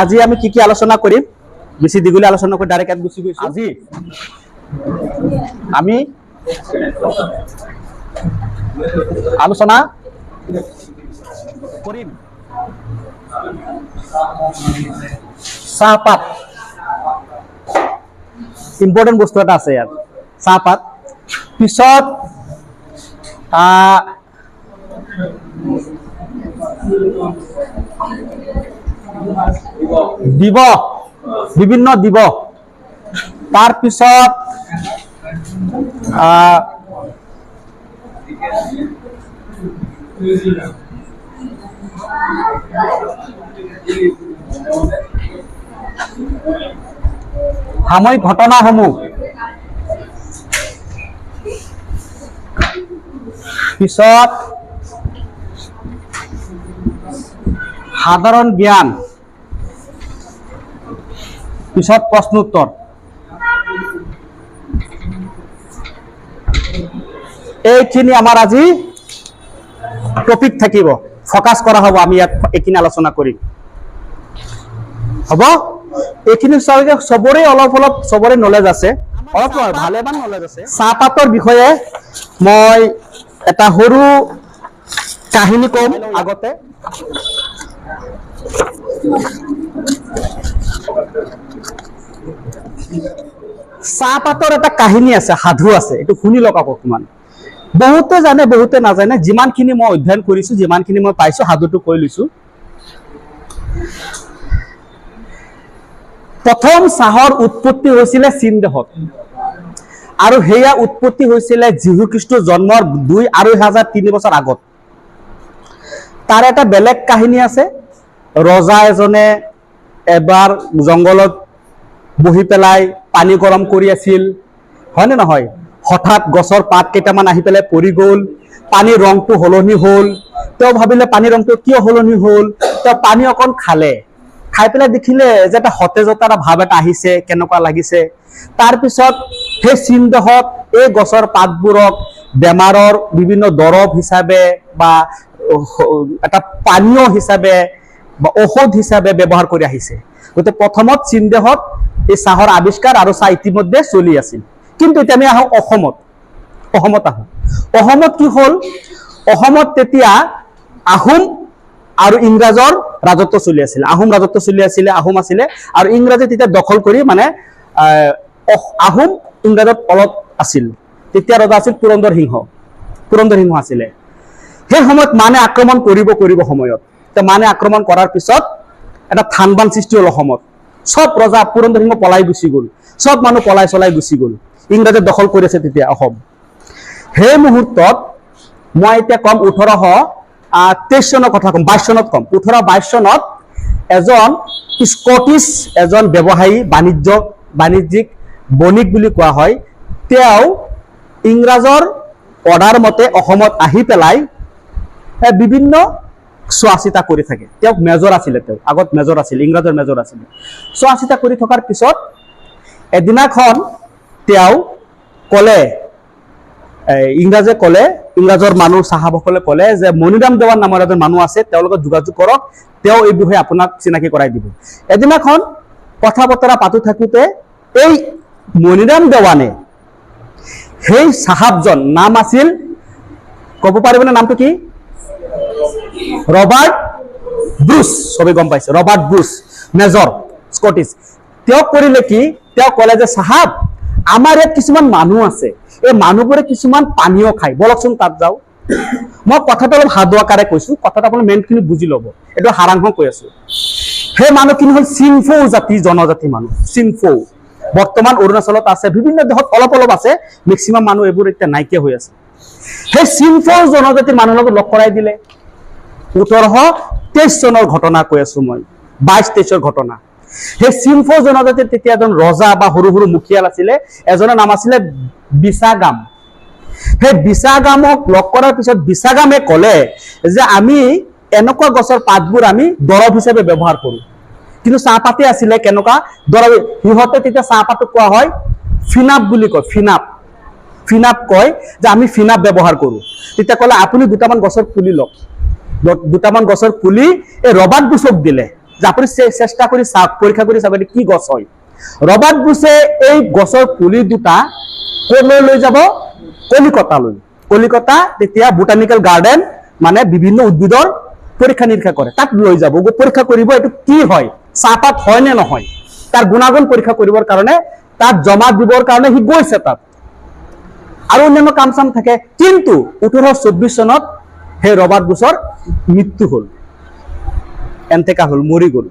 আজি আমি কি আলোচনা কৰিম বেছি দীঘলীয়া আলোচনা কৰি ডাইৰেক্ট ইয়াত গুচি গৈছো আজি আমি আলোচনা কৰিম চাহপাত ইম্পৰ্টেণ্ট বস্তু এটা আছে ইয়াত চাহপাত পিছত দিব বিভিন্ন দিব তাৰ পিছত সাময়িক ঘটনাসমূহ পিছত সাধাৰণ জ্ঞান পিছত প্ৰশ্ন উত্তৰ এইখিনি আমাৰ আজি টপিক থাকিব ফকাস কৰা হ'ব আমি ইয়াত এইখিনি আলোচনা কৰিম হ'ব এইখিনি সবৰে অলপ অলপ সবৰে নলেজ আছে অলপ ভালেমান নলেজ আছে চাহপাতৰ বিষয়ে মই এটা সৰু কাহিনী কম আগতে চাহপাতৰ এটা কাহিনী আছে সাধু আছে এইটো শুনি লওক অকমান বহুতে জানে বহুতে নাজানে যিমানখিনি মই অধ্যয়ন কৰিছো যিমানখিনি মই পাইছো সাধুটো কৈ লৈছো প্ৰথম চাহৰ উৎপত্তি হৈছিল চীন দেশত আৰু হেয়া উৎপত্তি হৈছিল যীশু খ্ৰীষ্টৰ জন্মৰ 2,500-3 বছৰ আগত তাৰ এটা বেলেগ কাহিনী আছে ৰজা এজনে এবাৰ জংগলত বহি পেলাই পানী গৰম কৰি আছিল হয়নে নহয় হঠাৎ গছৰ পাত কেইটামান আহি পেলাই পৰি গ'ল পানীৰ ৰংটো হলনি হ'ল তেওঁ ভাবিলে পানীৰ ৰংটো কিয় হলনি হ'ল তেওঁ পানী অকণ খালে খাই পেলাই দেখিলে যে এটা সতেজতাৰ ভাৱ এটা আহিছে কেনেকুৱা লাগিছে তাৰ পিছত সেই চীন দেশত এই গছৰ পাতবোৰক বেমাৰৰ বিভিন্ন দৰৱ হিচাপে বা এটা পানীয় হিচাপে বা ঔষধ হিচাপে ব্যৱহাৰ কৰি আহিছে গতিকে প্ৰথমত চীন দেশত এই চাহৰ আৱিষ্কাৰ আৰু চাহ ইতিমধ্যে চলি আছিল কিন্তু এতিয়া আমি আহোঁ অসমত কি হ'ল অসমত তেতিয়া আহোম আৰু ইংৰাজৰ ৰাজত্ব চলি আছিল আহোম ৰাজত্ব চলি আছিলে আহোম আছিলে আৰু ইংৰাজে তেতিয়া দখল কৰি মানে আহোম ইংৰাজৰ তলত আছিল তেতিয়া ৰজা আছিল পুৰন্দৰ সিংহ আছিলে সেই সময়ত মানে আক্ৰমণ কৰিব সময়ত মানে আক্ৰমণ কৰাৰ পিছত এটা থানবান সৃষ্টি হ'ল অসমত সব ৰজা পুৰন্দৰ সিংহ পলাই গুচি গ'ল সব মানুহ পলাই চলাই গুচি গ'ল ইংৰাজে দখল কৰি আছে তেতিয়া অসম সেই মুহূৰ্তত মই এতিয়া কম 1823 চনৰ কথা কম 22 চনত কম 1822 চনত এজন স্কটিছ এজন ব্যৱসায়ী বাণিজ্যিক বণিক বুলি কোৱা হয় তেওঁ ইংৰাজৰ অৰ্ডাৰ মতে অসমত আহি পেলাই বিভিন্ন চোৱা চিতা কৰি থাকে তেওঁ মেজৰ আছিলে তেওঁ আগত মেজৰ আছিল ইংৰাজৰ মেজৰ আছিলে চোৱা চিতা কৰি থকাৰ পিছত এদিনাখন তেওঁ ক'লে ইংৰাজে ক'লে ইংৰাজৰ মানুহ চাহাবসকলে ক'লে যে মণিৰাম দেৱান নামৰ এজন মানুহ আছে তেওঁৰ লগত যোগাযোগ কৰক তেওঁ এই বিষয়ে আপোনাক চিনাকি কৰাই দিব এদিনাখন কথা বতৰা পাতি থাকোঁতে এই মণিৰাম দেৱানে সেই চাহাবজন নাম আছিল ক'ব পাৰিবনে নামটো কি ৰবাৰ্ট ব্ৰুচ সবে গম পাইছে ৰবাৰ্ট ব্ৰুচ মেজৰ স্কটিছ তেওঁ কৰিলে কি তেওঁ ক'লে যে চাহাব আমাৰ ইয়াত কিছুমান মানুহ আছে এই মানুহবোৰে কিছুমান পানীয় খায় বলকচোন তাত যাওঁ মই কথাটো অলপ সাধু আকাৰে কৈছো কথাটো আপুনি মেইনখিনি বুজি ল'ব এইটো সাৰাংশ কৈ আছো সেই মানুহখিনি হ'ল চিংফৌ জনজাতি মানুহ চিংফৌ বৰ্তমান অৰুণাচলত আছে বিভিন্ন দেশত অলপ অলপ আছে মেক্সিমাম মানুহ এইবোৰ এতিয়া নাইকিয়া হৈ আছে সেই চিংফৌ জনজাতিৰ মানুহৰ লগত লগ কৰাই দিলে 1823 চনৰ ঘটনা কৈ আছো মই 22-23 ঘটনা সেই চিংফৌ জনজাতিৰ তেতিয়া এজন ৰজা বা সৰু সৰু মুখিয়াল আছিলে এজনৰ নাম আছিলে বিছাগাম সেই বিছাগামক লগ কৰাৰ পিছত বিছাগামে ক'লে যে আমি এনেকুৱা গছৰ পাতবোৰ আমি দৰৱ হিচাপে ব্যৱহাৰ কৰোঁ কিন্তু চাহপাতে আছিলে কেনেকুৱা দৰৱ সিহঁতে তেতিয়া চাহপাতক কোৱা হয় ফিনাপ বুলি কয় ফিনাপ কয় যে আমি ফিনাপ ব্যৱহাৰ কৰোঁ তেতিয়া ক'লে আপুনি দুটামান গছৰ পুলি লওক দুটামান গছৰ পুলি এই ৰবাৰ্ট ব্ৰুচক দিলে যে আপুনি চেষ্টা কৰি চাওক, পৰীক্ষা কৰি চাওক কি গছ হয়। ৰবাৰ্ট বুছে এই গছৰ পুলি দুটা কলৈ লৈ যাব? কলিকতালৈ। কলিকতা তেতিয়া বোটানিকেল গাৰ্ডেন, মানে বিভিন্ন উদ্ভিদৰ পৰীক্ষা নিৰীক্ষা কৰে, তাত লৈ যাব, পৰীক্ষা কৰিব এইটো কি হয়, চাহপাত হয় নে নহয়, তাৰ গুণাগুণ পৰীক্ষা কৰিবৰ কাৰণে তাত জমা দিবৰ কাৰণে সি গৈছে তাত, আৰু অন্যান্য কাম চাম থাকে। কিন্তু 1824 চনত সেই ৰবাৰ্ট বুছৰ মৃত্যু হ'ল, এন্তেকা হ'ল, মৰি গ'ল।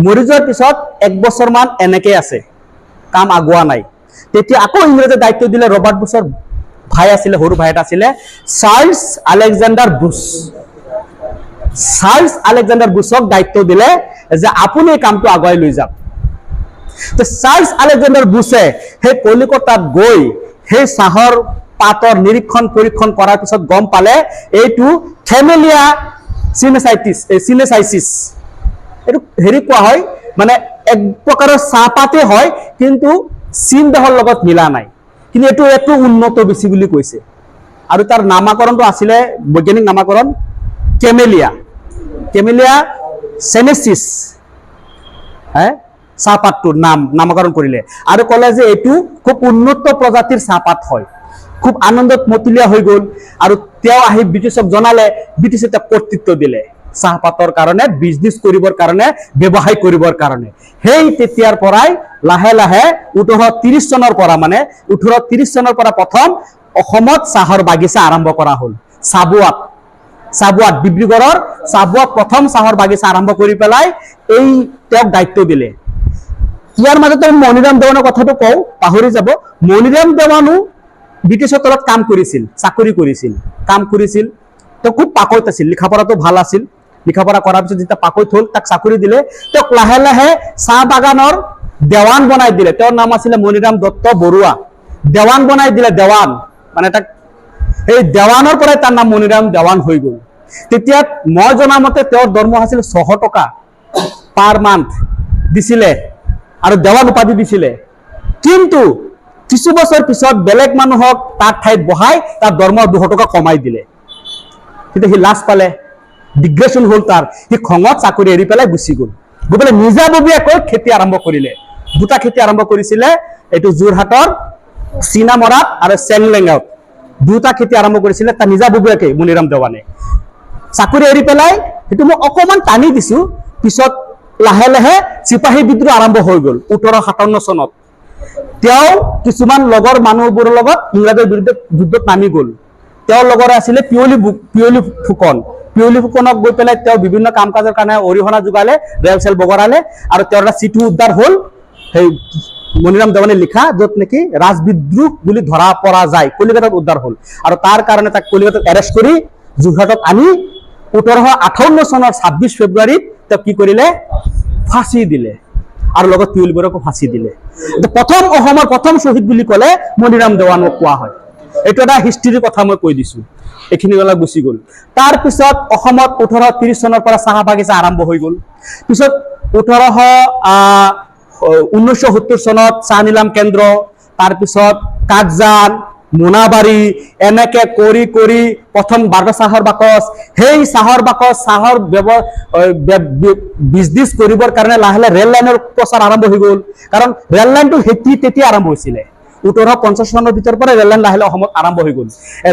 মৰি যোৱাৰ পিছত 1 বছৰমান এনেকে আছে, কাম আগুৱা নাই। তেতিয়া আকৌ ইংৰাজে দায়িত্ব দিলে, ৰবাৰ্ট বুছৰ ভাই আছিলে, সৰু ভাই এটা আছিলে, Charles Alexander Bush. Charles Alexander বুছক দায়িত্ব দিলে যে আপুনি এই কামটো আগুৱাই লৈ যাওক। চাৰ্লছ আলেকজাণ্ডাৰ বুছে সেই কলিকতাত গৈ সেই চাহৰ পাতৰ নিৰীক্ষণ পৰীক্ষণ কৰাৰ পিছত গম পালে এইটো থেমেলিয়া চিনেচাইচিছ, এইটো হেৰি কোৱা হয়, মানে এক প্ৰকাৰৰ চাহপাতে হয়, কিন্তু চীন দেশৰ লগত মিলা নাই, কিন্তু এইটো একটু উন্নত বেছি বুলি কৈছে। আৰু তাৰ নামাকৰণটো আছিলে, বৈজ্ঞানিক নামাকৰণ কেমেলিয়া চেনেচিছ, চাহপাতটোৰ নামকৰণ কৰিলে, আৰু ক'লে যে এইটো খুব উন্নত প্ৰজাতিৰ চাহপাত হয়। খুব আনন্দত মতলীয়া হৈ গ'ল, আৰু তেওঁ আহি ব্ৰিটিছক জনালে, ব্ৰিটিছে তেওঁক কৰ্তৃত্ব দিলে চাহপাতৰ কাৰণে, বিজনেছ কৰিবৰ কাৰণে, ব্যৱসায় কৰিবৰ কাৰণে। সেই তেতিয়াৰ পৰাই লাহে লাহে 1830 চনৰ পৰা, মানে 1830 চনৰ পৰা প্ৰথম অসমত চাহৰ বাগিচা আৰম্ভ কৰা হ'ল। চাবুৱাত ডিব্ৰুগড়ৰ চাবুৱাত প্ৰথম চাহৰ বাগিচা আৰম্ভ কৰি পেলাই এই তেওঁক দায়িত্ব দিলে। ইয়াৰ মাজতে মণিৰাম দেৱানৰ কথাটো কওঁ, পাহৰি যাব। মণিৰাম দেৱানো ব্ৰিটিছৰ তলত কাম কৰিছিল, চাকৰি কৰিছিল, কাম কৰিছিল। তেওঁ খুব পাকৈত আছিল, লিখা পঢ়াটো ভাল আছিল। লিখা পঢ়া কৰাৰ পিছত যেতিয়া পাকৈত হ'ল, তাক চাকৰি দিলে। তেওঁক লাহে লাহে চাহ বাগানৰ দেৱান বনাই দিলে। তেওঁৰ নাম আছিলে মণিৰাম দত্ত বৰুৱা। দেৱান বনাই দিলে, দেৱান, মানে তাক এই দেৱানৰ পৰাই তাৰ নাম মণিৰাম দেৱান হৈ গ'ল। তেতিয়া মই জনা মতে তেওঁৰ দৰমহা আছিল 600 টকা পাৰ মান্থ দিছিলে, আৰু দেৱান উপাধি দিছিলে। কিন্তু কিছু বছৰ পিছত বেলেগ মানুহক তাৰ ঠাইত বহাই তাৰ দৰমহা 200 টকা কমাই দিলে। কিন্তু সি লাজ পালে, ডিগ্ৰেশ্যন হ'ল তাৰ, সি খঙত চাকৰি এৰি পেলাই গুচি গ'ল। গৈ পেলাই নিজাববীয়াকৈ খেতি আৰম্ভ কৰিলে। 2টা খেতি আৰম্ভ কৰিছিলে, এইটো যোৰহাটৰ চীনামৰাত আৰু চেংলেঙত 2টা খেতি আৰম্ভ কৰিছিলে তাৰ নিজাববীয়াকৈ মণিৰাম দেৱানে। চাকৰি এৰি পেলাই, সেইটো মই অকণমান টানি দিছো, পিছত লাহে লাহে চিপাহী বিদ্ৰোহ আৰম্ভ হৈ গ'ল 1857 চনত। তেওঁ কিছুমান লগৰ মানুহবোৰৰ লগত ইংৰাজৰ বিৰুদ্ধে যুদ্ধত নামি গ'ল। তেওঁৰ লগৰ আছিলে পিয়লি ফুকনক গৈ পেলাই তেওঁ বিভিন্ন কাম কাজৰ কাৰণে অৰিহণা যোগালে, ৰেল চেল বগৰালে, আৰু তেওঁৰ এটা চিঠি উদ্ধাৰ হ'ল সেই মণিৰাম দেৱানে লিখা, য'ত নেকি ৰাজবিদ্ৰোহ বুলি ধৰা পৰা যায়, কলিকতাত উদ্ধাৰ হ'ল। আৰু তাৰ কাৰণে তাক কলিকতাত এৰেষ্ট কৰি যোৰহাটত আনি 1858 চনৰ 26 ফেব্ৰুৱাৰীত তেওঁ কি কৰিলে? ফাঁচি দিলে, আৰু লগত পিয়লিবোৰকো ফাঁচি দিলে। প্ৰথম অসমৰ প্ৰথম শ্বহীদ বুলি ক'লে মণিৰাম দেৱানক কোৱা হয়। এইটো এটা হিষ্ট্ৰীৰ কথা মই কৈ দিছো, এইখিনি অলপ গুচি গ'ল। তাৰপিছত অসমত 1830 চনৰ পৰা চাহ বাগিচা আৰম্ভ হৈ গ'ল। পিছত 1970 চনত চাহ নিলাম কেন্দ্ৰ, তাৰপিছত কাকজান, মোনাবাৰী, এনেকে কৰি কৰি প্ৰথম বাৰটা চাহৰ বাকচ, সেই চাহৰ বাকচ চাহৰ বিজনেছ কৰিবৰ কাৰণে লাহে লাহে ৰেল লাইনৰ প্ৰচাৰ আৰম্ভ হৈ গ'ল। কাৰণ ৰেল লাইনটো তেতিয়া আৰম্ভ হৈছিলে, 1850 চনৰ ভিতৰৰ পৰা ৰেল লাইন লাহে লাহে অসমত আৰম্ভ হৈ গ'ল।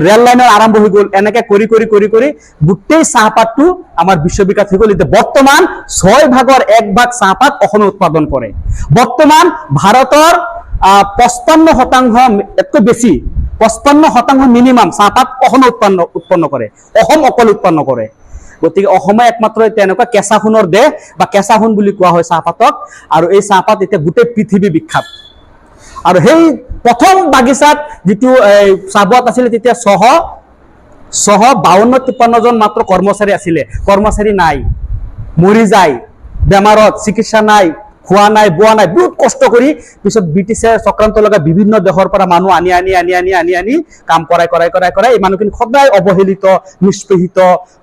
ৰেল লাইনৰ আৰম্ভ হৈ গ'ল, এনেকে কৰি কৰি কৰি কৰি গোটেই চাহপাতটো আমাৰ বিশ্ববিখ্যাত হৈ গ'ল। এতিয়া বৰ্তমান 6 ভাগৰ 1 ভাগ চাহপাত অসমে উৎপাদন কৰে। বৰ্তমান ভাৰতৰ 55%তকৈ বেছি, 55% মিনিমাম চাহপাত অসমে উৎপন্ন কৰে, অসম অকল উৎপন্ন কৰে। গতিকে অসমে একমাত্ৰ তেনেকুৱা কেঁচা সোণৰ দেশ, বা কেঁচা সোণ বুলি কোৱা হয় চাহপাতক। আৰু এই চাহপাত এতিয়া গোটেই পৃথিৱী বিখ্যাত। আৰু সেই প্ৰথম বাগিচাত যিটো চাবুৱাত আছিলে, তেতিয়া 152-53 জন মাত্ৰ কৰ্মচাৰী আছিলে। কৰ্মচাৰী নাই, মৰি যায় বেমাৰত, চিকিৎসা নাই, খোৱা নাই, বোৱা নাই, বহুত কষ্ট কৰি পিছত ব্ৰিটিছে চক্ৰান্ত লগাই বিভিন্ন দেশৰ পৰা মানুহ আনি কাম কৰাই এই মানুহখিনি সদায় অৱহেলিত, নিষ্পেষিত,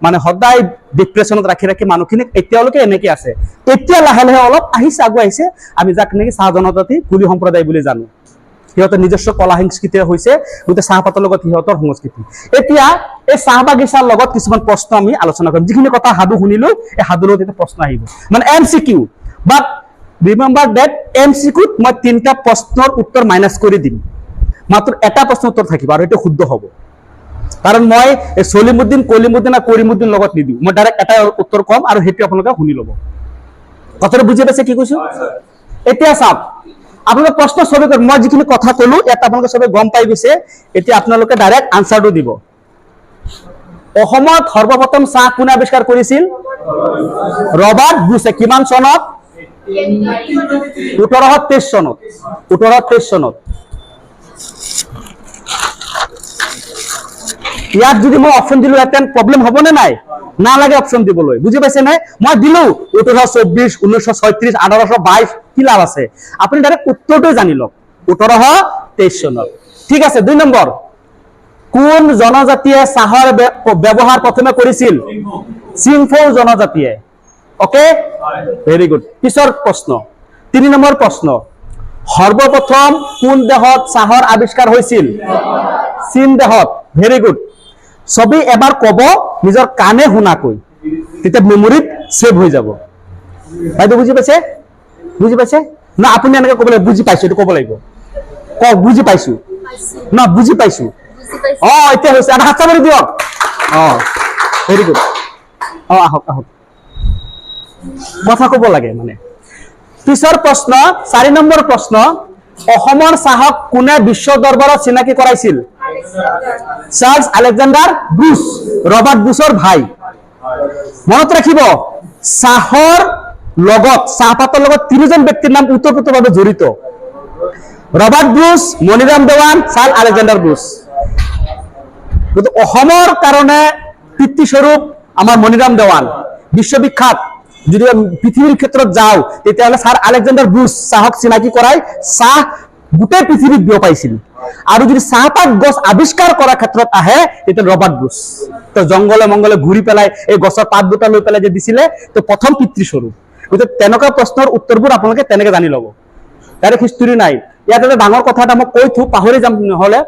মানে সদায় ডিপ্ৰেশ্যনত ৰাখি মানুহখিনিক এতিয়ালৈকে এনেকে আছে। এতিয়া লাহে লাহে অলপ আহিছে, আগুৱাই আহিছে, আমি যাক নেকি চাহ জনজাতি কুলি সম্প্ৰদায় বুলি জানো। সিহঁতৰ নিজস্ব কলা সংস্কৃতি হৈছে, গোটেই চাহপাতৰ লগত সিহঁতৰ সংস্কৃতি। এতিয়া এই চাহ বাগিচাৰ লগত কিছুমান প্ৰশ্ন আমি আলোচনা কৰিম। যিখিনি কথা সাধু শুনিলো, এই সাধুৰ লগত এটা প্ৰশ্ন আহিব, মানে MCQ। বাট ৰিমেম্বাৰ ডেট MCQত মই 3টা প্ৰশ্নৰ উত্তৰ মাইনাছ কৰি দিম, মাত্ৰ এটা প্ৰশ্নৰ উত্তৰ থাকিব আৰু সেইটো শুদ্ধ হ'ব। কাৰণ মই সলিমুদ্দিন, কলিমুদ্দিন আৰু কৰিমুদ্দিন লগত নিদিওঁ, মই ডাইৰেক্ট এটা উত্তৰ কম আৰু সেইটো আপোনালোকে শুনি ল'ব। কথাটো বুজি পাইছে কি কৈছো? এতিয়া চাওক, আপোনালোকে প্ৰশ্ন চবে, মই যিখিনি কথা কলো ইয়াত আপোনালোকে চবে গম পাই গৈছে। এতিয়া আপোনালোকে ডাইৰেক্ট আনচাৰটো দিব। অসমত সৰ্বপ্ৰথম চাহ কোনে আৱিষ্কাৰ কৰিছিল? ৰবাৰ্ট ব্ৰুছে। কিমান চনত? 1823 চনত। 1823 চনত। ইয়াত যদি মই অপশ্যন দিলো হেঁতেন প্ৰব্লেম হ'ব নে নাই? নালাগে অপশ্যন দিবলৈ, বুজি পাইছে নে? মই দিলো 1824, 1936, 1822, কি লাভ আছে? আপুনি ডাইৰেক্ট উত্তৰটো জানি লওক, 1823 চনত। ঠিক আছে। 2 নম্বৰ, কোন জনজাতিয়ে চাহৰ ব্যৱহাৰ প্ৰথমে কৰিছিল? চিংফৌ জনজাতিয়ে। Okay, very good. পিছৰ প্ৰশ্ন, 3 নম্বৰ প্ৰশ্ন, সৰ্বপ্ৰথম কোন দেশত চাহৰ আৱিষ্কাৰ হৈছিল? চীন দেশত। Very good. ছবি এবাৰ কব নিজৰ কাণে শুনাকৈ, তেতিয়া মেমৰিত ছেভ হৈ যাব। বাইদেউ বুজি পাইছে? বুজি পাইছে না? আপুনি এনেকে ক'ব লাগিব, বুজি পাইছো, এইটো ক'ব লাগিব। কওক, বুজি পাইছো না? বুজি পাইছো। এতিয়া হৈছে, আৰু হাত চাপৰি দিয়ক। Very good. আহক আহক, কথা ক'ব লাগে মানে। পিছৰ প্ৰশ্ন, 4 নম্বৰ প্ৰশ্ন, অসমৰ চাহক কোনে বিশ্ব দৰবাৰত চিনাকি কৰাইছিল? চাৰ্লছ আলেকজাণ্ডাৰ ব্ৰুছ, ৰবাৰ্ট ব্ৰুছৰ ভাই। মনত ৰাখিব, চাহৰ লগত, চাহপাতৰ লগত 3জন ব্যক্তিৰ নাম ওতঃপ্ৰোতভাৱে জড়িত। Robert Bruce, Maniram Dewan, Charles Alexander Bruce. কিন্তু অসমৰ কাৰণে পিতৃস্বৰূপ আমাৰ মণিৰাম দেৱান, বিশ্ববিখ্যাত। যদি পৃথিৱীৰ ক্ষেত্ৰত যাওঁ তেতিয়াহ'লে ছাৰ আলেকজাণ্ডাৰ ব্ৰুছ চাহক চিনাকি কৰাই চাহ গোটেই পৃথিৱীত বিয়পাইছিল। আৰু যদি চাহপাত গছ আৱিষ্কাৰ কৰাৰ ক্ষেত্ৰত আহে তেতিয়া ৰবাৰ্ট ব্ৰুছ, তো জংগলে মংগলে ঘূৰি পেলাই এই গছৰ পাত দুটা লৈ পেলাই যে দিছিলে, তো প্ৰথম পিতৃস্বৰূপ। গতিকে তেনেকুৱা প্ৰশ্নৰ উত্তৰবোৰ আপোনালোকে তেনেকে জানি ল'ব, ডাইৰেক্ট হিষ্টৰী নাই। ইয়াত এটা ডাঙৰ কথা এটা মই কৈ থো, পাহৰি যাম নহ'লে।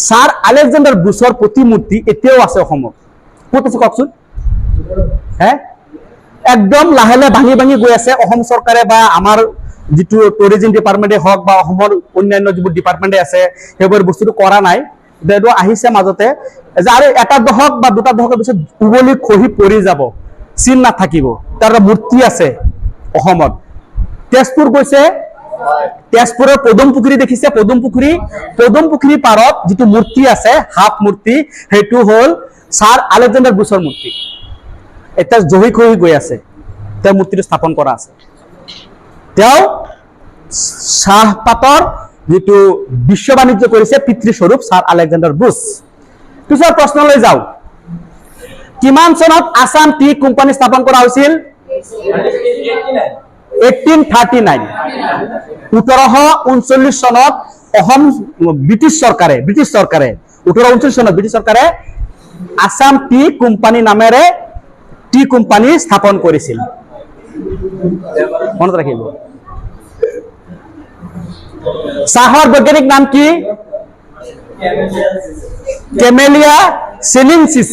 ছাৰ আলেকজাণ্ডাৰ ব্ৰুছৰ প্ৰতিমূৰ্তি এতিয়াও আছে অসমত। ক'ত আছে কওকচোন? একদম লাহে লাহে ভাঙি ভাঙি গৈ আছে। অসম চৰকাৰে বা আমাৰ যিটো টুৰিজিম ডিপাৰ্টমেণ্টে হওক বা অসমৰ অন্যান্য যিবোৰ ডিপাৰ্টমেণ্টে আছে, সেইবোৰ বস্তুটো কৰা নাই। এইটো আহিছে মাজতে যে আৰু এটা দশক বা 2টা দশকৰ পিছত উবলি খহি পৰি যাব, চিন নাথাকিব। তাৰ মূৰ্তি আছে অসমত। তেজপুৰ গৈছে, তেজপুৰৰ পদুম পুখুৰী দেখিছে? পদুম পুখুৰী পাৰত যিটো মূৰ্তি আছে, হাফ মূৰ্তি, সেইটো হ'ল ছাৰ আলেকজাণ্ডাৰ ব্ৰুছৰ মূৰ্তি। এতিয়া জহি খহি গৈ আছে, তেওঁৰ মূৰ্তিটো স্থাপন কৰা আছে। তেওঁ চাহপাতৰ যিটো বিশ্ব বাণিজ্য কৰিছে, পিতৃস্বৰূপ ছাৰ আলেকজাণ্ডাৰ ব্ৰুছ। পিছৰ প্ৰশ্নলৈ যাওঁ, কিমান চনত আছাম টি কোম্পানী স্থাপন কৰা হৈছিল? 1839। 1839 চনত অসম ব্ৰিটিছ চৰকাৰে 1839 চনত ব্ৰিটিছ চৰকাৰে আছাম টি কোম্পানী নামেৰে টি কোম্পানী স্থাপন কৰিছিল। মনত ৰাখিব। চাহৰ বৈজ্ঞানিক নাম কি? Camellia sinensis.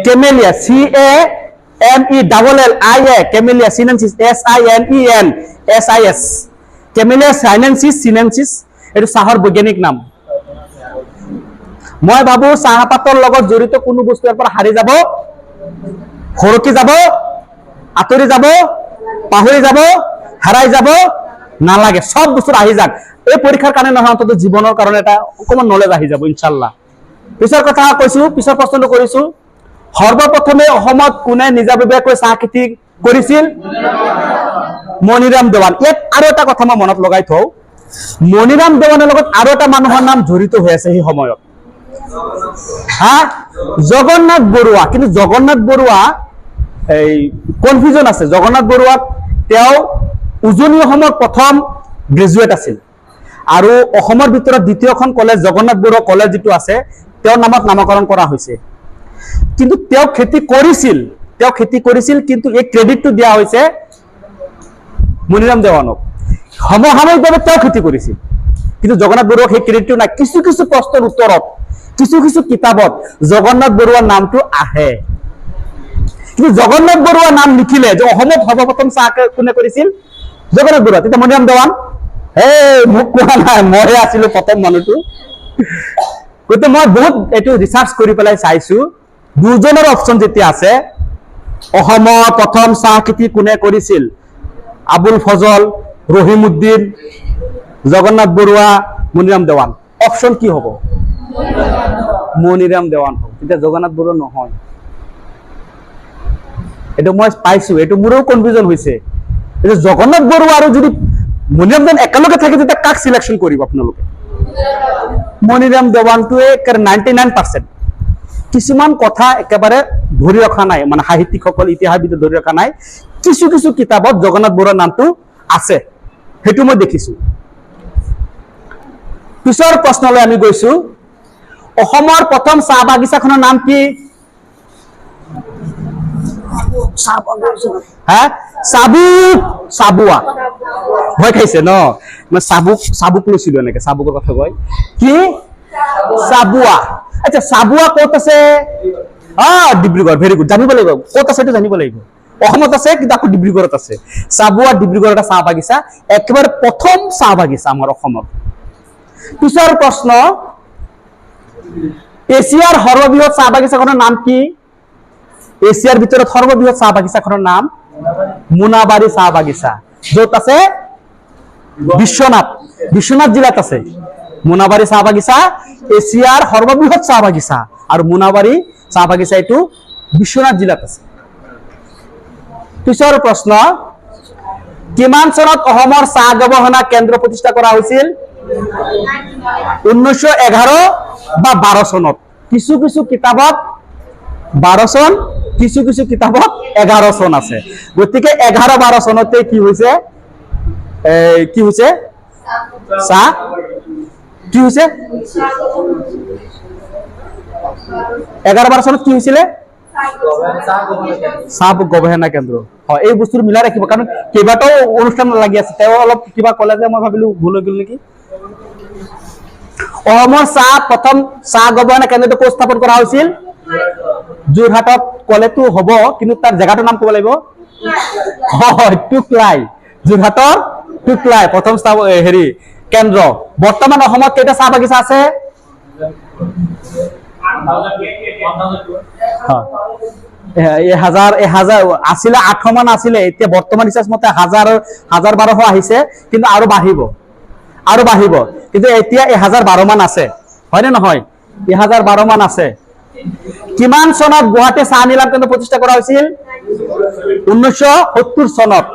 Camellia, CAMELLIA, camellia sinensis, SINENSIS, camellia sinensis, এইটো চাহৰ বৈজ্ঞানিক নাম। মই ভাবো চাহপাতৰ লগত জড়িত কোনো বস্তু ইয়াৰ পৰা হাৰি যাব, হৰকি যাব, আঁতৰি যাব, পাহৰি যাব, হেৰাই যাব নালাগে। সব বস্তু আহি যাক। এই পৰীক্ষাৰ কাৰণে নহয়, অন্তত জীৱনৰ কাৰণে এটা অকমান নলেজ আহি যাব ইনশাআল্লাহ। পিছৰ কথা কৈছো, পিছৰ প্ৰশ্নটো কৰিছো, সৰ্বপ্ৰথমে অসমত কোনে নিজাববীয়াকৈ চাহ খেতি কৰিছিল? মণিৰাম দেৱান। ইয়াত আৰু এটা কথা মই মনত লগাই থওঁ, মণিৰাম দেৱানৰ লগত আৰু এটা মানুহৰ নাম জড়িত হৈ আছে সেই সময়ত, জগন্নাথ বৰুৱা। কিন্তু জগন্নাথ বৰুৱা এই কনফিউজন আছে। জগন্নাথ বৰুৱাক তেওঁ উজনি অসমৰ প্ৰথম গ্ৰেজুৱেট আছিল, আৰু অসমৰ ভিতৰত দ্বিতীয়খন কলেজ জগন্নাথ বৰুৱা কলেজ যিটো আছে, তেওঁৰ নামত নামকৰণ কৰা হৈছে। কিন্তু তেওঁ খেতি কৰিছিল, কিন্তু এই ক্ৰেডিটটো দিয়া হৈছে মণিৰাম দেৱানক। সমসাময়িকভাৱে তেওঁ খেতি কৰিছিল, কিন্তু জগন্নাথ বৰুৱাক সেই ক্ৰেডিটটো নাই। কিছু কিছু প্ৰশ্নৰ উত্তৰত, কিছু কিছু কিতাপত জগন্নাথ বৰুৱাৰ নামটো আহে, কিন্তু জগন্নাথ বৰুৱাৰ নাম লিখিলে যে অসমত সৰ্বপ্ৰথম চাহ কোনে কৰিছিল, জগন্নাথ বৰুৱা। তেতিয়া মণিৰাম দেৱান মোক কোৱা নাই, মইহে আছিলো প্ৰথম মানুহটো। গতিকে মই বহুত এইটো ৰিচাৰ্চ কৰি পেলাই চাইছো, দুজনৰ অপশ্যন যেতিয়া আছে, অসমৰ প্ৰথম চাহ খেতি কোনে কৰিছিল, আবুল ফজল, ৰহিমউদ্দিন, জগন্নাথ বৰুৱা, মণিৰাম দেৱান। অপশ্যন কি হ'ব? মণিৰাম দেৱান হ'ব। তেতিয়া জগন্নাথ বৰুৱা নহয়। এইটো মই পাইছো, এইটো মোৰো কনফিউজন হৈছে। এইটো জগন্নাথ বৰুৱা আৰু যদি মণিৰাম দেৱান একেলগে থাকে, তেতিয়া কাক চিলেকশ্যন কৰিব আপোনালোকে? মণিৰাম দেৱানটোৱে 99%। কিছুমান কথা একেবাৰে ধৰি ৰখা নাই, মানে সাহিত্যিকসকল, ইতিহাসবিদে ধৰি ৰখা নাই। কিছু কিছু কিতাপত জগন্নাথ বৰুৱাৰ নামটো আছে, সেইটো মই দেখিছো। পিছৰ প্ৰশ্নলৈ আমি গৈছো। অসমৰ প্ৰথম চাহ বাগিচাখনৰ নাম কি? চাবুৱা। ভয় খাইছে ন? মই চাবুক লৈছিলো, এনেকে চাবুকৰ কথা কয় কি? চাবুৱা। আচ্ছা, চাবুৱা ক'ত আছে? ডিব্ৰুগড়। ভেৰি গুড, জানিব লাগিব। ক'ত আছে এইটো জানিব লাগিব। অসমত আছে, কিন্তু আকৌ ডিব্ৰুগড়ত আছে। চাবুৱা ডিব্ৰুগড় এটা চাহ বাগিচা, একেবাৰে প্ৰথম চাহ বাগিচা আমাৰ অসমত। পিছৰ প্ৰশ্ন, এছিয়াৰ সৰ্ববৃহৎ চাহ বাগিচাখনৰ নাম কি? এছিয়াৰ ভিতৰত সৰ্ববৃহৎ চাহ বাগিচাখনৰ নাম মোনাবাৰী চাহ বাগিচা, য'ত আছে বিশ্বনাথ জিলাত আছে। মোনাবাৰী চাহ বাগিচা এছিয়াৰ সৰ্ববৃহৎ চাহ বাগিচা, আৰু মোনাবাৰী চাহ বাগিচা এইটো বিশ্বনাথ জিলাত আছে। পিছৰ প্ৰশ্ন, কিমান চনত অসমৰ চাহ গৱেষণা কেন্দ্ৰ প্ৰতিষ্ঠা কৰা হৈছিল? 1911 বা 12 চনত। কিছু কিছু কিতাপত 12 চন, কিছু কিছু কিতাপত 11 চন আছে। গতিকে 11-12 চনতে কি হৈছে? চাহ কি হৈছে? 11-12 চনত কি হৈছিলে? চাহ গৱেষণা কেন্দ্ৰ। হয়, এই বস্তুটো মিলাই ৰাখিব, কাৰণ কেইবাটাও অনুষ্ঠান লাগি আছে। তেওঁ অলপ কিবা ক'লে যে মই ভাবিলো ভুল হৈ গ'ল নেকি। অসমৰ প্ৰথম চাহ গৱেষণা কেন্দ্ৰটো ক'ত স্থাপন কৰা হৈছিল? যোৰহাটত ক'লেতো হ'ব, কিন্তু তাৰ জেগাটোৰ নাম ক'ব লাগিব। টুকলাই। যোৰহাটৰ টুকলাই প্ৰথম কেন্দ্ৰ। বৰ্তমান অসমত কেইটা চাহ বাগিচা আছে? আছিলে 800 মান আছিলে, এতিয়া বৰ্তমান ৰিচাৰ্জ মতে 1000-1200 আহিছে, কিন্তু আৰু বাঢ়িব। কিন্তু এতিয়া 1012 মান আছে, হয়নে নহয়? 1012 মান আছে। কিমান চনত গুৱাহাটী চাহ নিলাম কেন্দ্ৰ প্ৰতিষ্ঠা কৰা হৈছিল? 1970 চনত।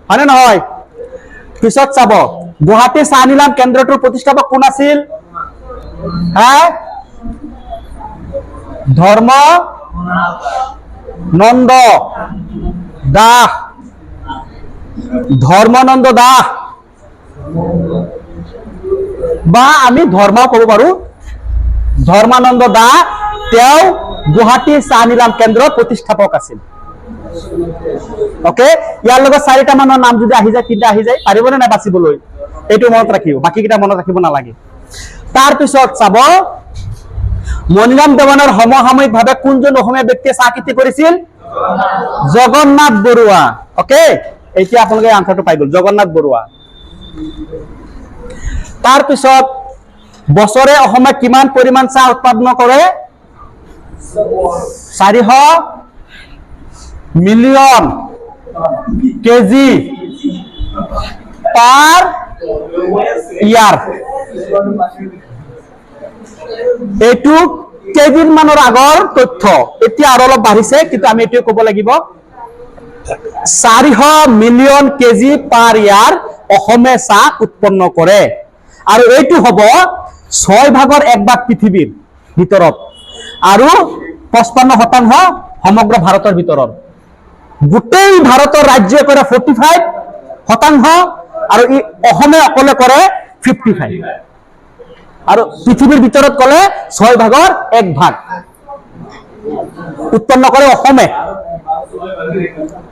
হয়নে নহয়? পিছত চাব, গুৱাহাটী চাহ নিলাম কেন্দ্ৰটোৰ প্ৰতিষ্ঠাপক কোন আছিল? ধৰ্মনন্দ দাস। বা আমি ধৰ্মও ক'ব পাৰো। ধৰ্মানন্দ দাস, তেওঁ গুৱাহাটী চাহ নিলাম কেন্দ্ৰৰ প্ৰতিষ্ঠাপক আছিল। ওকে, ইয়াৰ লগত 4টা মানৰ নাম যদি আহি যায়, 3টা আহি যায়, পাৰিবনে নাই বাচিবলৈ? এইটো মনত ৰাখিব, বাকীকেইটা মনত ৰাখিব নালাগে। তাৰপিছত চাব, মণিৰাম দেৱানৰ সমসাময়িকভাৱে কোনজন অসমীয়া ব্যক্তিয়ে চাহ খেতি কৰিছিল? জগন্নাথ বৰুৱা। ওকে, এতিয়া আপোনালোকে আনসাৰটো পাই গ'ল, জগন্নাথ বৰুৱা। তাৰপিছত, বছৰে অসমে কিমান পৰিমাণ চাহ উৎপাদন কৰে? 400 মিলিয়ন কেজি পাৰ ইয়াৰ। এইটো কেইদিনমানৰ আগৰ তথ্য, এতিয়া আৰু অলপ বাঢ়িছে, কিন্তু আমি এইটোৱে ক'ব লাগিব। 400 মিলিয়ন কেজি পাৰ ইয়াৰ অসমে চাহ উৎপন্ন কৰে, আৰু এইটো হ'ব 6 ভাগৰ 1 ভাগ পৃথিৱীৰ ভিতৰত, আৰু 55% সমগ্ৰ ভাৰতৰ ভিতৰত। গোটেই ভাৰতৰ ৰাজ্যই কৰে 45%, আৰু অসমে অকলে কৰে 55। আৰু পৃথিৱীৰ ভিতৰত ক'লে 6 ভাগৰ 1 ভাগ উৎপন্ন কৰে অসমে।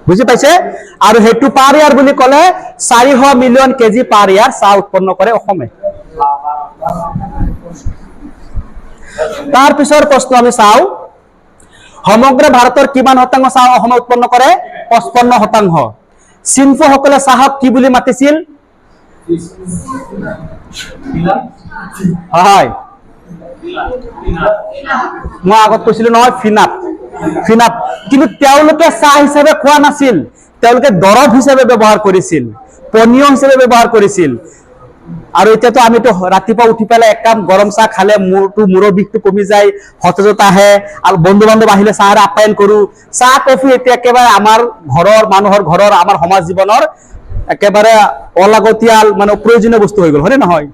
বুজি পাইছে? আৰু সেইটো পাৰ ইয়াৰ বুলি ক'লে 400 মিলিয়ন কেজি পাৰ ইয়াৰ চাহ উৎপন্ন কৰে অসমে। তাৰ পিছৰ প্ৰশ্ন আমি চাওঁ, সমগ্ৰ ভাৰতৰ কিমান শতাংশ চাহ অসমে উৎপন্ন কৰে? 55%। চিনফুসকলে চাহক কি বুলি মাতিছিল? হয়, মই আগত কৈছিলো নহয়, ফিনাপ। ফিনাপ। কিন্তু তেওঁলোকে চাহ হিচাপে খোৱা নাছিল, তেওঁলোকে দৰৱ হিচাপে ব্যৱহাৰ কৰিছিল, পনীয় হিচাপে ব্যৱহাৰ কৰিছিল। আৰু এতিয়াতো আমিতো ৰাতিপুৱা উঠি পেলাই এক কাপ গৰম চাহ খালে মূৰৰ বিষটো কমি যায়, সতেজতা আহে, আৰু বন্ধু বান্ধৱ আহিলে চাহৰ আপ্যায়ন কৰো। চাহ কফি এতিয়া একেবাৰে আমাৰ ঘৰৰ মানুহৰ ঘৰৰ আমাৰ সমাজ জীৱনৰ একেবাৰে অলাগতিয়াল মানে প্ৰয়োজনীয় বস্তু হৈ গ'ল, হয়নে নহয়?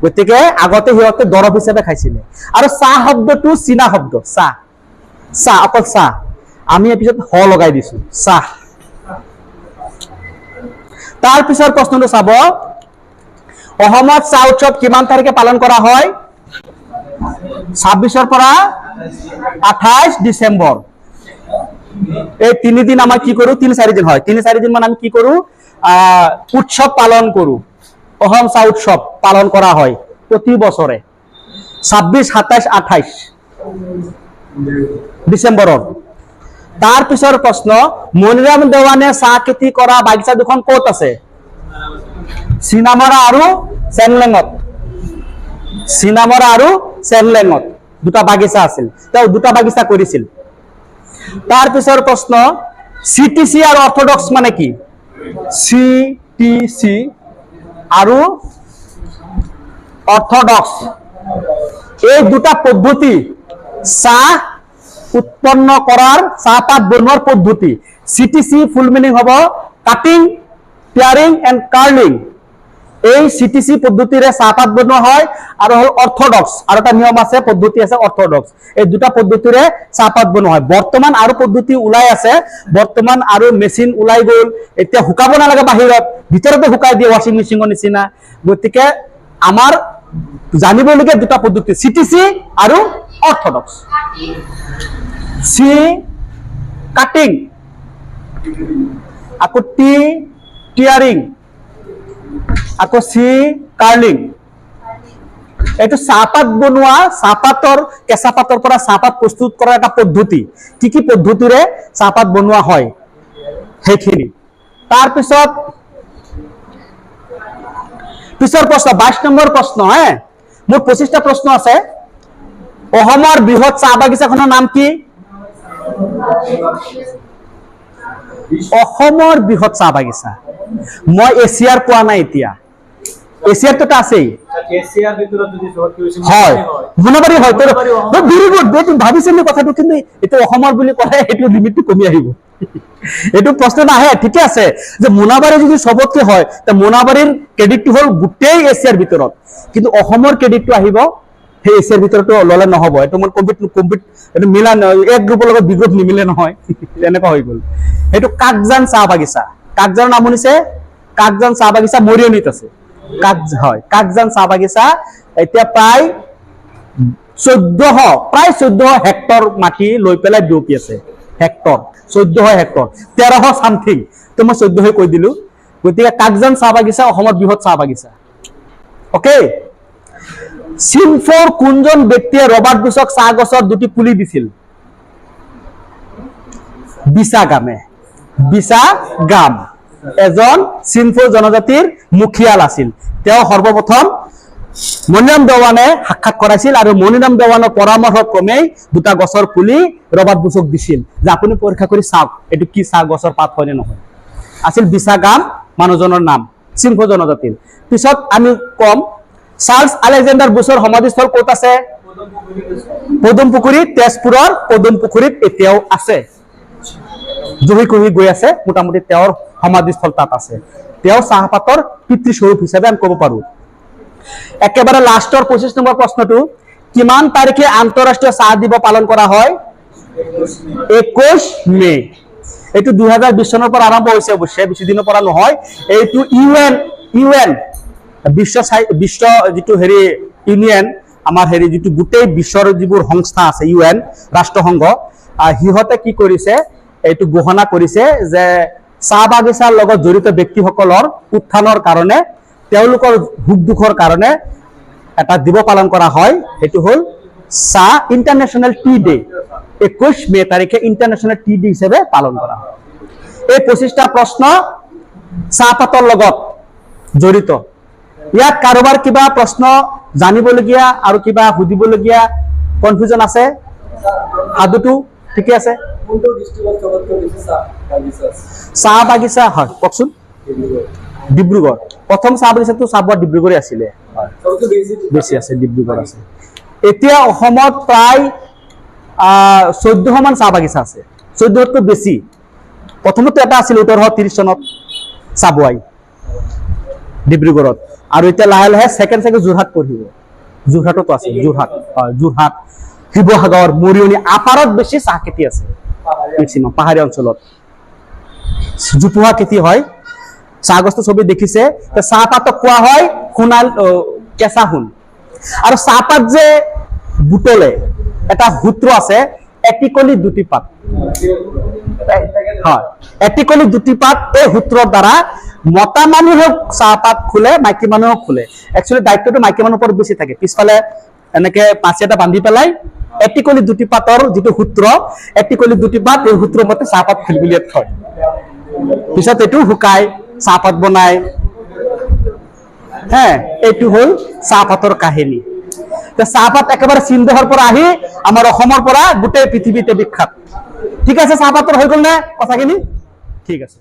গতিকে আগতে সিহঁতে দৰৱ হিচাপে খাইছিলে। আৰু চাহ শব্দটো চীনা শব্দ, চাহ, চাহ, অকল চাহ। আমি পিছত হ লগাই দিছো, চাহ। তাৰ পিছৰ প্ৰশ্নটো চাব, অসমত চাহ উৎসৱ কিমান তাৰিখে পালন কৰা হয়? 26 পৰা 28 ডিচেম্বৰ। এই 3 দিন আমাৰ কি কৰো? 3-4 দিন হয়, 3-4 দিন মান আমি কি কৰো? উৎসৱ পালন কৰো। অসম চাহ উৎসৱ পালন কৰা হয় প্ৰতি বছৰে 26, 27, 28 ডিচেম্বৰত। তাৰ পিছৰ প্ৰশ্ন, মনিৰাম দেৱানে চাহ খেতি কৰা বাগিচা দুখন ক'ত আছে? চিনামৰা আৰু চেংলেঙত। চিনামৰা আৰু চেংলেঙত দুটা বাগিচা আছিল, তেওঁ দুটা বাগিচা কৰিছিল। তাৰ পিছৰ প্ৰশ্ন, CTC আৰু অৰ্থডক্স মানে কি? CTC আৰু অৰ্থডক্স এই দুটা পদ্ধতি চাহ উৎপন্ন কৰাৰ, চাহপাত বনোৱাৰ পদ্ধতি। CTC ফুল মিনিং হ'ব কাটিং, টিয়াৰিং এণ্ড কাৰ্লিং। এই CTC পদ্ধতিৰে চাহপাত বনোৱা হয়। আৰু হ'ল অৰ্থডক্স, আৰু এটা নিয়ম আছে, পদ্ধতি আছে অৰ্থডক্স। এই দুটা পদ্ধতিৰে চাহপাত বনোৱা হয়। বৰ্তমান আৰু পদ্ধতি ওলাই আছে, বৰ্তমান আৰু মেচিন ওলাই গ'ল, এতিয়া শুকাব নালাগে বাহিৰত, ভিতৰতে শুকাই দিয়ে ৱাশ্বিং মেচিনৰ নিচিনা। গতিকে আমাৰ জানিবলগীয়া দুটা পদ্ধতি, CTC আৰু অৰ্থডক্স। চি কাটিং, আকৌ টি টিয়াৰিং, আকৌ চি কাৰ্লিং। এইটো চাহপাত বনোৱা, চাহপাতৰ কেঁচা পাতৰ পৰা চাহপাত প্ৰস্তুত কৰাৰ এটা পদ্ধতি। কি কি পদ্ধতিৰে চাহপাত বনোৱা হয় সেইখিনি। তাৰপিছত পিছৰ প্ৰশ্ন, 22 নম্বৰ প্ৰশ্ন। মোৰ 25টা প্ৰশ্ন আছে। অসমৰ বৃহৎ চাহ বাগিচাখনৰ নাম কি? অসমৰ বৃহৎ চাহ বাগিচা মই এছিয়াৰ পোৱা নাই এতিয়া। এছিয়াৰটো আছেই, হয়, মোনাবাৰী হয়। ভেৰি গুড, ভাবিছিলো কথাটো, কিন্তু এইটো অসমৰ বুলি ক'লে সেইটো লিমিটটো কমি আহিব। এইটো প্ৰশ্ন নাহে, ঠিকে আছে, যে মোনাবাৰী যদি চবতকে হয়, মোনাবাৰীৰ ক্ৰেডিটটো হ'ল গোটেই এছিয়াৰ ভিতৰত, কিন্তু অসমৰ ক্ৰেডিটটো আহিব সেই এছিয়াৰ ভিতৰতো ল'লে নহ'ব। এইটো মোৰ এইটো মিলা, এক গ্ৰুপৰ লগত বি গ্ৰুপ নিমিলে নহয়, এনেকুৱা হৈ গ'ল। সেইটো কাকজান চাহ বাগিচা, কাকজানৰ নাম শুনিছে? কাকজান চাহ বাগিচা মৰিয়নিত আছে। হয়, কাকজান চাহ বাগিচা এতিয়া প্ৰায় 1400 হেক্টৰ মাটি লৈ পেলাই বিয়পি আছে। হেক্টৰ 1400 হেক্টৰ, 1300 চামথিং, তো মই 1400 কৈ দিলো। গতিকে কাকজান চাহ বাগিচা অসমৰ বৃহৎ চাহ বাগিচা। অকে, চিনফৰ কোনজন ব্যক্তিয়ে ৰবাৰ্ট বুছক চাহ গছৰ 2টি পুলি দিছিল? বিছাগামে। বিছাগাম এজন চিনফৰ জনজাতিৰ মুখিয়াল আছিল। তেওঁ সৰ্বপ্ৰথম মনিৰাম দেৱানে সাক্ষাৎ কৰাইছিল, আৰু মনিৰাম দেৱানৰ পৰামৰ্শ ক্ৰমেই 2টা গছৰ পুলি ৰবাৰ্ট বুছক দিছিল, যে আপুনি পৰীক্ষা কৰি চাওক এইটো কি চাহ গছৰ পাত হয় নে নহয়। আছিল বিছাগাম মানুহজনৰ নাম, চিনফৰ জনজাতিৰ। পিছত আমি কম, চাৰ্লছ আলেকজেণ্ডাৰ বুছৰ সমাধিস্থল ক'ত আছে? পদুম পুখুৰী, তেজপুৰৰ পদুম পুখুৰীত এতিয়াও আছে। জহি কহি গৈ আছে, মোটামুটি তেওঁৰ সমাধিস্থল তাত আছে। তেওঁ চাহপাতৰ পিতৃস্বৰূপ হিচাপে আমি ক'ব পাৰো। একেবাৰে লাষ্টৰ 25 নম্বৰ প্ৰশ্নটো, কিমান তাৰিখে আন্তঃৰাষ্ট্ৰীয় চাহ দিৱস পালন কৰা হয়? 21 মে। এইটো 2020 চনৰ পৰা আৰম্ভ হৈছে, অৱশ্যে বেছি দিনৰ পৰা নহয়। এইটো ইউএন বিশ্ব যিটো হেৰি ইউনিয়ন আমাৰ হেৰি যিটো গোটেই বিশ্বৰ যিবোৰ সংস্থা আছে UN ৰাষ্ট্ৰসংঘ সিহঁতে কি কৰিছে এইটো ঘোষণা কৰিছে যে চাহ বাগিচাৰ লগত জড়িত ব্যক্তিসকলৰ উত্থানৰ কাৰণে তেওঁলোকৰ সুখ দুখৰ কাৰণে এটা দিৱস পালন কৰা হয় সেইটো হ'ল চাহ ইণ্টাৰনেশ্যনেল টি ডে 21 মে তাৰিখে ইণ্টাৰনেশ্যনেল টি ডে হিচাপে পালন কৰা হয় এই 25টা প্ৰশ্ন চাহপাতৰ লগত জড়িত ইয়াত কাৰোবাৰ কিবা প্ৰশ্ন জানিবলগীয়া আৰু কিবা সুধিবলগীয়া কনফিউজন আছে আদুটো ঠিকে আছে চাহ বাগিচা হয় কওকচোন ডিব্ৰুগড় প্ৰথম চাহ বাগিচাটো চাবুৱা ডিব্ৰুগড়ে আছিলে বেছি আছে ডিব্ৰুগড় আছে এতিয়া অসমত প্ৰায় 1400 মান চাহ বাগিচা আছে 14তকৈ বেছি প্ৰথমতে এটা আছিল 1830 চনত চাবুৱাই ডিব্ৰুগড়ত আৰু এতিয়া লাহে লাহে সেকেন্ড যোৰহাট পঢ়িব যোৰহাটতো আছে যোৰহাট যোৰহাট শিৱসাগৰ মৰিয়নি আপাৰত বেছি চাহ খেতি আছে মেক্সিমাম পাহাৰীয়া অঞ্চলত জোপোহা খেতি হয় চাহ গছটো ছবি দেখিছে চাহপাতক কোৱা হয় সোণাল কেঁচা সোণ আৰু চাহপাত যে বুটলে এটা সূত্ৰ আছে এটিকলি দুটি পাত হয় এটিকলি দুটি পাত এই সূত্ৰৰ দ্বাৰা মতা মানুহক চাহপাত খুলে মাইকী মানুহক খুলে একচুৱেলি দায়িত্বটো মাইকী মানুহৰ ওপৰত বেছি থাকে পিছফালে এনেকে পাঁচি এটা বান্ধি পেলাই এটিকলি দুটি পাতৰ যিটো সূত্ৰ এটিকলি দুটি পাত এই সূত্ৰৰ মতে চাহপাত খুলিবলৈ থয় পিছত এইটো শুকাই চাহপাত বনায় হ্যাঁ এইটো হ'ল চাহপাতৰ কাহিনী চাহপাত একেবাৰে চীন দেশৰ পৰা আহি আমাৰ অসমৰ পৰা গোটেই পৃথিৱীতে বিখ্যাত ঠিক আছে চাহপাতৰ হৈ গ'ল নে কথাখিনি ঠিক আছে